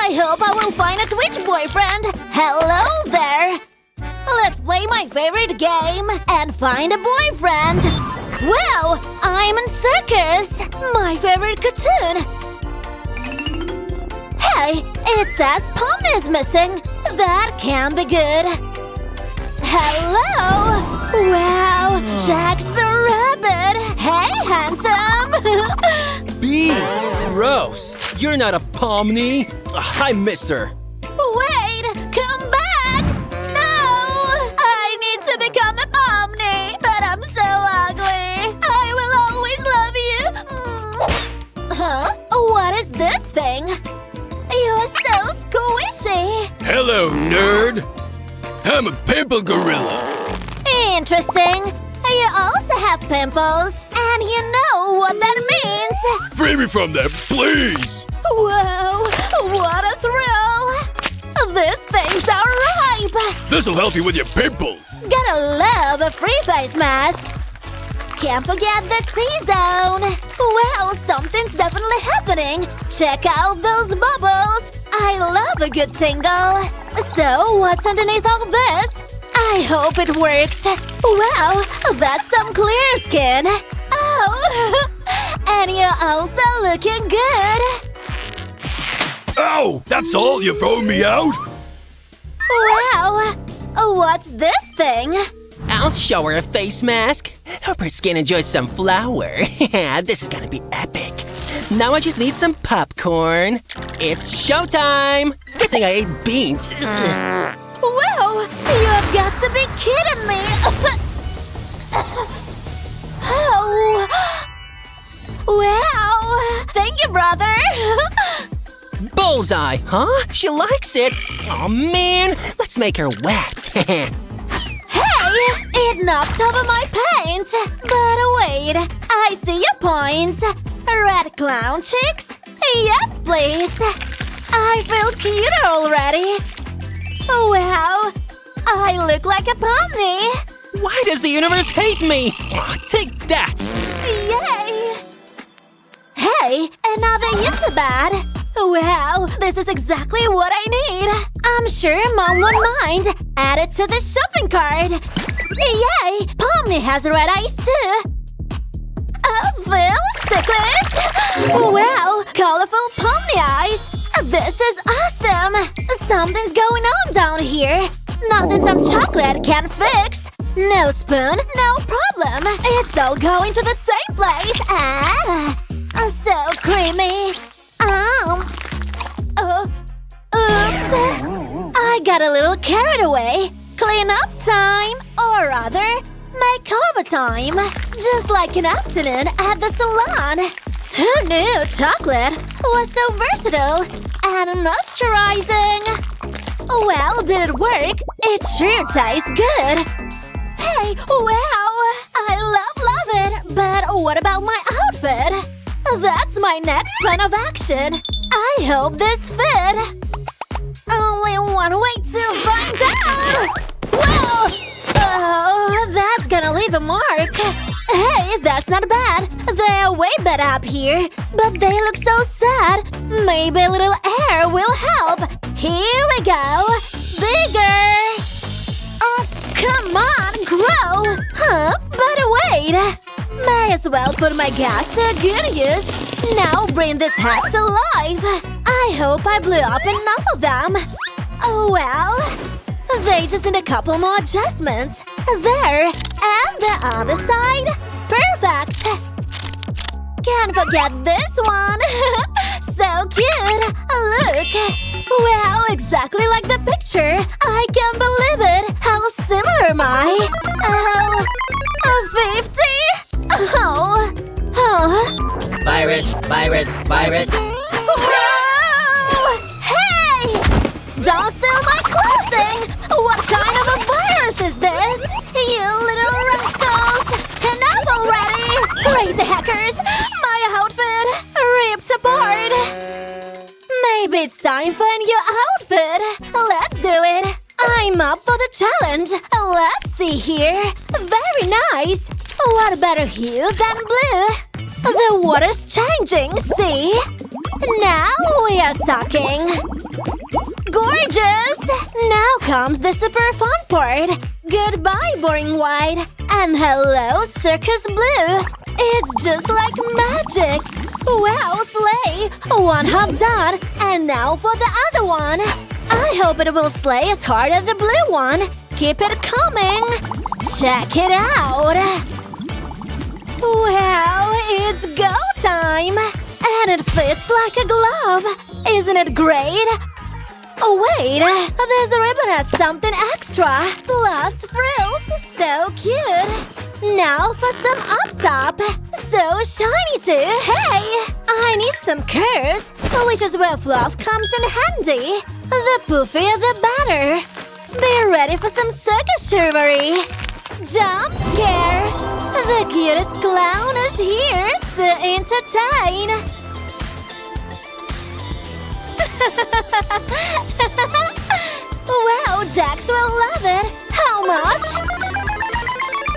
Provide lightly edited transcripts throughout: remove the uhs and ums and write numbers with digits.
I hope I will find a Twitch boyfriend. Hello there. Let's play my favorite game and find a boyfriend. Wow, I'm in circus. My favorite cartoon. Hey, it says Pomni is missing. That can be good. Hello. Wow, Jax the rabbit. Hey, handsome. B. Gross. You're not a Pomni. I miss her. Wait, come back. No, I need to become a Pomni, but I'm so ugly. I will always love you. Huh? What is this thing? You're so squishy. Hello, nerd. I'm a pimple gorilla. Interesting. You also have pimples, and you know what that means. Free me from that, please. Whoa, what a thrill. These things are ripe. This'll help you with your pimple. Gotta love a free face mask. Can't forget the T-zone. Wow, something's definitely happening. Check out those bubbles. I love a good tingle. So, what's underneath all this? I hope it worked. Wow, that's some clear skin. Oh, and you're also looking good. Oh, that's all? You throw me out? Wow, what's this thing? I'll show her a face mask. Hope her skin enjoys some flour. This is gonna be epic. Now I just need some popcorn. It's showtime! Good thing I ate beans. Wow, you've got to be kidding me! Oh! Wow! Thank you, brother! Bullseye, huh? She likes it. Oh man, let's make her wet. Hey! It knocked over my paint! But wait, I see your point. Red clown cheeks? Yes, please! I feel cuter already! Wow! I look like a Pomni! Why does the universe hate me? Oh, take that! Yay! Hey, another YouTube ad! Wow, this is exactly what I need! I'm sure Mom won't mind! Add it to the shopping cart! Yay! Pomni has red eyes too! Feels ticklish! Wow, colorful Pomni eyes! This is awesome! Something's going on down here! Nothing some chocolate can fix! No spoon, no problem! It's all going to the same place! Ah! So creamy! Oops! I got a little carried away! Clean up time! Or rather, makeover time! Just like an afternoon at the salon! Who knew chocolate was so versatile and moisturizing? Well, did it work? It sure tastes good! Hey, wow! I love it! But what about my outfit? That's my next plan of action! I hope this fit! Only one way to find out! Whoa! Oh, that's gonna leave a mark! Hey, that's not bad! They're way better up here! But they look so sad! Maybe a little air will help! Here we go! Bigger! Oh, come on, grow! Huh? But wait! May as well put my gas to good use! Now bring this hat to life! I hope I blew up enough of them! Oh well… They just need a couple more adjustments. There! And the other side! Perfect! Can't forget this one! So cute! Look! Wow, exactly like the picture! I can't believe it! How similar am I? 50? Oh… Virus. Wow! Hey! Don't steal my clothing! What kind of a virus is this? You little rascals! Enough already! Crazy hackers! My outfit ripped apart! Maybe it's time for a new outfit! Let's do it! I'm up for the challenge! Let's see here! Very nice! What better hue than blue? The water's changing, see? Now we are talking! gorgeous! Now comes the super fun part. Goodbye, boring white. And hello, circus blue. It's just like magic. Wow, slay! One half done. And now for the other one. I hope it will slay as hard as the blue one. Keep it coming. Check it out. Wow, it's go time. And it fits like a glove. Isn't it great? Oh wait, there's a ribbon at something extra. Plus frills, so cute. Now for some up top. So shiny too, hey! I need some curves, which is where fluff comes in handy. The poofier the better. Be ready for some circus chivalry. Jump scare! The cutest clown is here to entertain. Wow, Jax will love it. How much?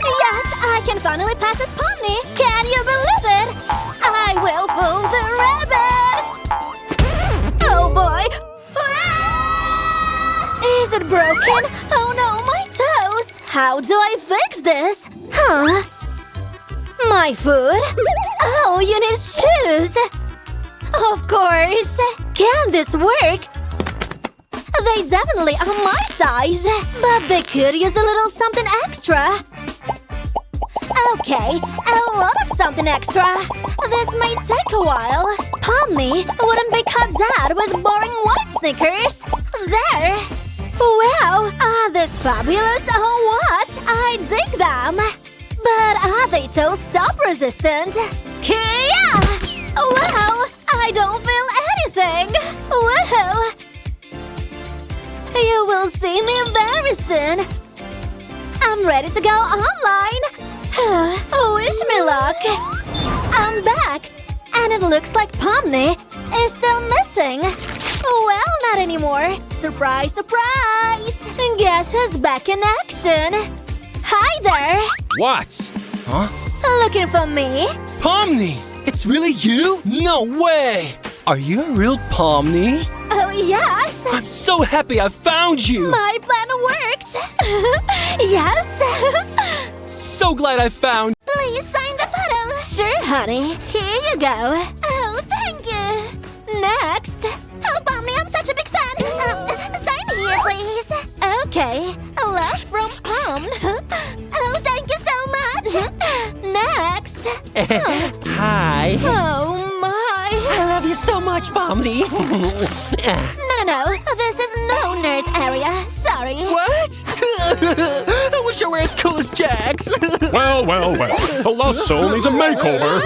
Yes, I can finally pass this Pomni. Can you believe it? I will pull the ribbon. Oh boy. Ah! Is it broken? Oh no, my toes. How do I fix this? Huh? My foot? Oh, you need shoes. Of course. Can this work? They definitely are my size, but they could use a little something extra. Okay, a lot of something extra. This may take a while. Pomni wouldn't be cut out with boring white sneakers. There. Wow, are these fabulous or what? I dig them. But are they toe-stop resistant? Kia! Wow, I don't feel anything. Woohoo! You will see me very soon. I'm ready to go online. Wish me luck. I'm back. And it looks like Pomni is still missing. Well, not anymore. Surprise, surprise. Guess who's back in action? Hi there. What? Huh? Looking for me? Pomni! It's really you? No way! Are you a real Pomni? Oh, yes. I'm so happy I found you! My plan worked. Yes. So glad I found. Please sign the photo. Sure, honey. Here you go. Oh, thank you. Next. Oh, Pomni, I'm such a big fan. Sign here, please. Okay. Love from Pom. Oh, thank you so much. Next. Hi. Oh, my. I love you so much, Pomni. No. This is no nerd area. Sorry. What? I wish I were as cool as Jax. Well. The lost soul needs a makeover.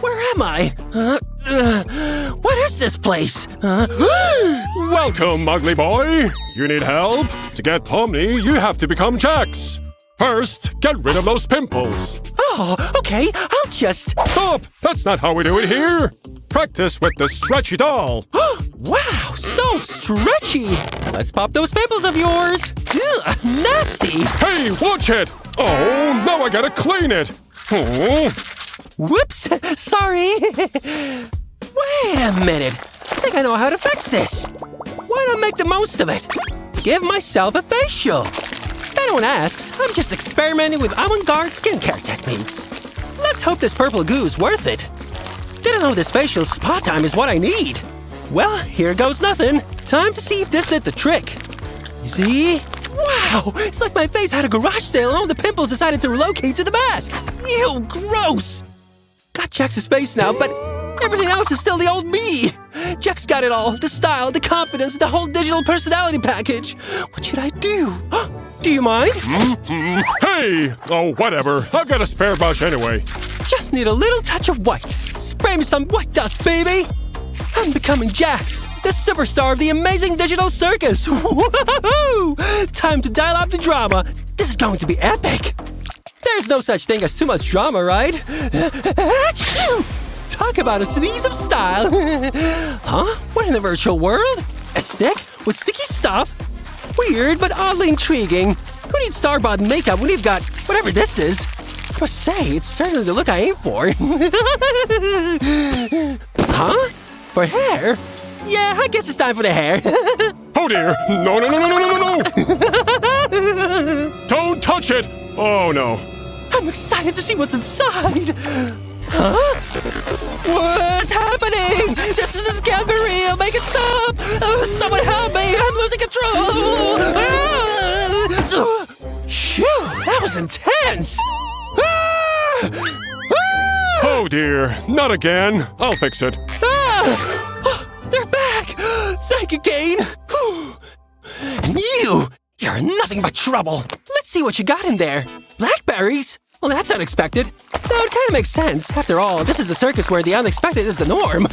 Where am I? What is this place? Welcome, ugly boy. You need help? To get Pomni, you have to become Jax. First, get rid of those pimples. Oh, okay. I'll just... Stop! That's not how we do it here. Practice with the stretchy doll. Wow, so stretchy. Let's pop those pimples of yours. Ugh, nasty. Hey, watch it. Oh, now I gotta clean it. Oh. Whoops, sorry. Wait a minute. I think I know how to fix this. Why not make the most of it? Give myself a facial. If anyone asks, I'm just experimenting with avant-garde skincare techniques. Let's hope this purple goo is worth it. Didn't know this facial spa time is what I need. Well, here goes nothing. Time to see if this did the trick. See? Wow, it's like my face had a garage sale and all the pimples decided to relocate to the mask. Ew, gross. Got Jax's face now, but everything else is still the old me. Jax got it all. The style, the confidence, the whole digital personality package. What should I do? Do you mind? Hey! Oh, whatever. I've got a spare brush anyway. Just need a little touch of white. Spray me some white dust, baby. I'm becoming Jax, the superstar of the Amazing Digital Circus. Woohoo! Time to dial up the drama. This is going to be epic. There's no such thing as too much drama, right? Talk about a sneeze of style. Huh? What in the virtual world? A stick with sticky stuff? Weird, but oddly intriguing. Who needs star-bought makeup when you've got whatever this is? I must say, it's certainly the look I aim for. Huh? For hair? Yeah, I guess it's time for the hair. Oh dear! No, no, no, no, no, no, no, no! Don't touch it! Oh no. I'm excited to see what's inside. Huh? What's happening? This can't be real. Make it stop! Someone help me! I'm losing control! Phew, that was intense! Oh dear, not again. I'll fix it. They're back! Thank you, Kane! And you're nothing but trouble. Let's see what you got in there. Blackberries? Well, that's unexpected. No, it kind of makes sense. After all, this is the circus where the unexpected is the norm.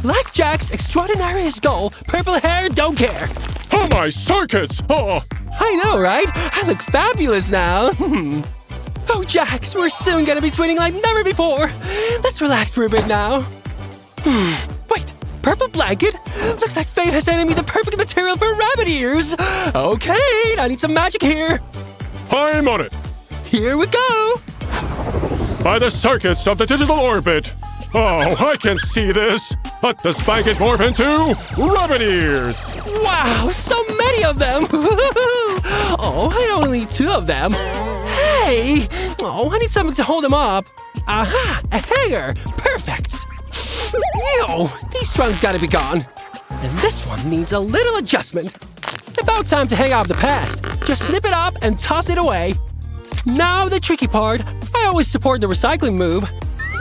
Like Jax, extraordinary is goal. Purple hair, don't care. Oh, my circuits! Oh! I know, right? I look fabulous now. Oh, Jax, we're soon gonna be twinning like never before. Let's relax for a bit now. Wait, purple blanket? Looks like fate has sent me the perfect material for rabbit ears. Okay, I need some magic here. I'm on it. Here we go. By the circuits of the digital orbit. Oh, I can see this. Let the blanket morph into rabbit ears. Wow, so many of them. Oh, I only need 2 of them. Hey! Oh, I need something to hold them up. Aha! A hanger! Perfect! Ew! These trunks gotta be gone. And this one needs a little adjustment. About time to hang out the past. Just snip it up and toss it away. Now the tricky part. I always support the recycling move.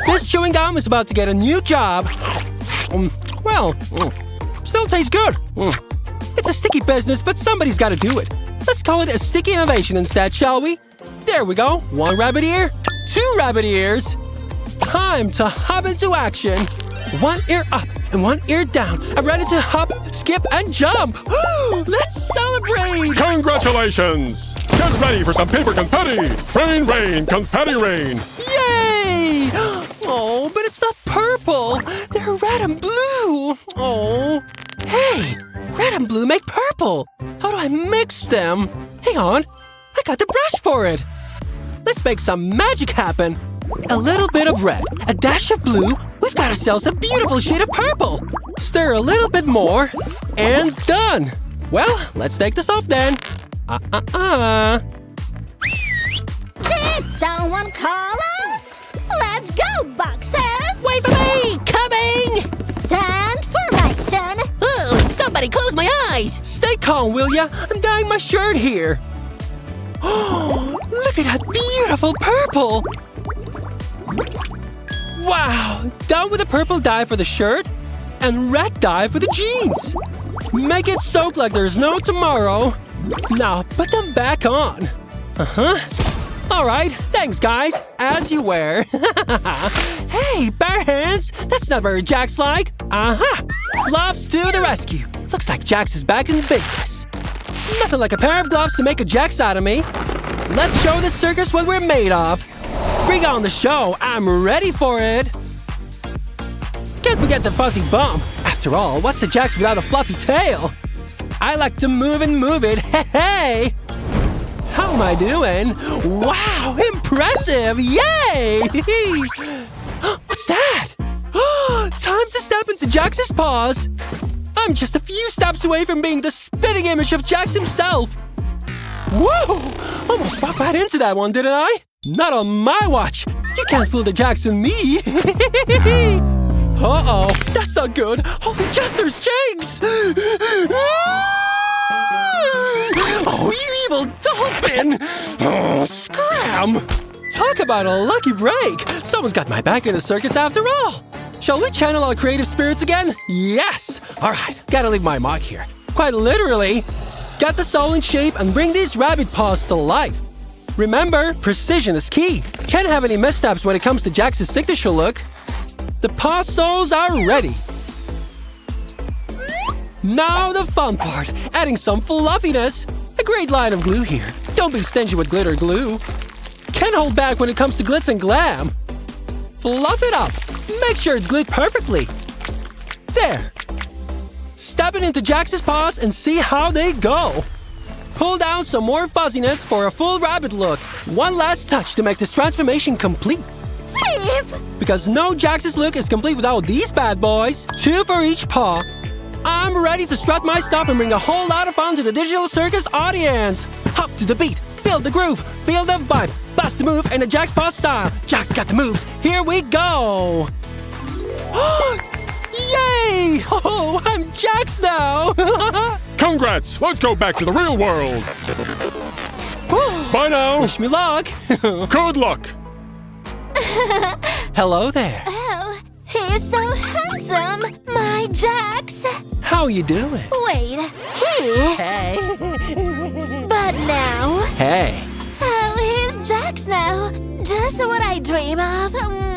This chewing gum is about to get a new job. Still tastes good. It's a sticky business, but somebody's gotta do it. Let's call it a sticky innovation instead, shall we? There we go. 1 rabbit ear, 2 rabbit ears. Time to hop into action. 1 ear up and 1 ear down. I'm ready to hop, skip, and jump. Let's celebrate! Congratulations! Get ready for some paper confetti! Rain, rain, confetti rain! Yay! Oh, but it's not purple. They're red and blue. Oh. Hey, red and blue make purple. How do I mix them? Hang on. I got the brush for it. Let's make some magic happen. A little bit of red, a dash of blue. We've got ourselves a beautiful shade of purple. Stir a little bit more. And done. Well, let's take this off then. Did someone call us? Let's go, boxes! Wait for me! Coming! Stand formation! Oh, somebody close my eyes! Stay calm, will ya? I'm dyeing my shirt here. Oh, look at that beautiful purple! Wow! Done with the purple dye for the shirt and red dye for the jeans. Make it soak like there's no tomorrow. Now put them back on. Alright, thanks guys. As you wear. Hey, bare hands! That's not very Jax-like. Gloves to the rescue. Looks like Jax is back in business. Nothing like a pair of gloves to make a Jax out of me. Let's show the circus what we're made of. Bring on the show. I'm ready for it. Can't forget the fuzzy bum. After all, what's a Jax without a fluffy tail? I like to move and move it. Hey! How am I doing? Wow, impressive! Yay! What's that? Time to step into Jax's paws. I'm just a few steps away from being the spitting image of Jax himself. Whoa! Almost walked right into that one, didn't I? Not on my watch. You can't fool the Jax and me. Uh-oh, that's not good. Holy Jester's Jakes! Oh, you evil dolphin! Oh, scram! Talk about a lucky break! Someone's got my back in the circus after all! Shall we channel our creative spirits again? Yes! Alright, gotta leave my mark here. Quite literally. Get the soul in shape and bring these rabbit paws to life. Remember, precision is key. Can't have any missteps when it comes to Jax's signature look. The paw soles are ready. Now the fun part, adding some fluffiness. A great line of glue here. Don't be stingy with glitter glue. Can't hold back when it comes to glitz and glam. Fluff it up. Make sure it's glued perfectly. There. Step it into Jax's paws and see how they go. Pull down some more fuzziness for a full rabbit look. One last touch to make this transformation complete. Thief! because no Jax's look is complete without these bad boys. 2 for each paw. I'm ready to strut my stuff and bring a whole lot of fun to the digital circus audience. Hop to the beat, feel the groove, feel the vibe, bust the move in the Jax paw style. Jax got the moves, here we go. Yay! Oh, I'm Jax now. Congrats! Let's go back to the real world. Bye now. Wish me luck. Good luck. Hello there. Oh, he's so handsome! My Jax! How you doing? Wait, he? Hey. But now? Hey. Oh, he's Jax now! Just what I dream of!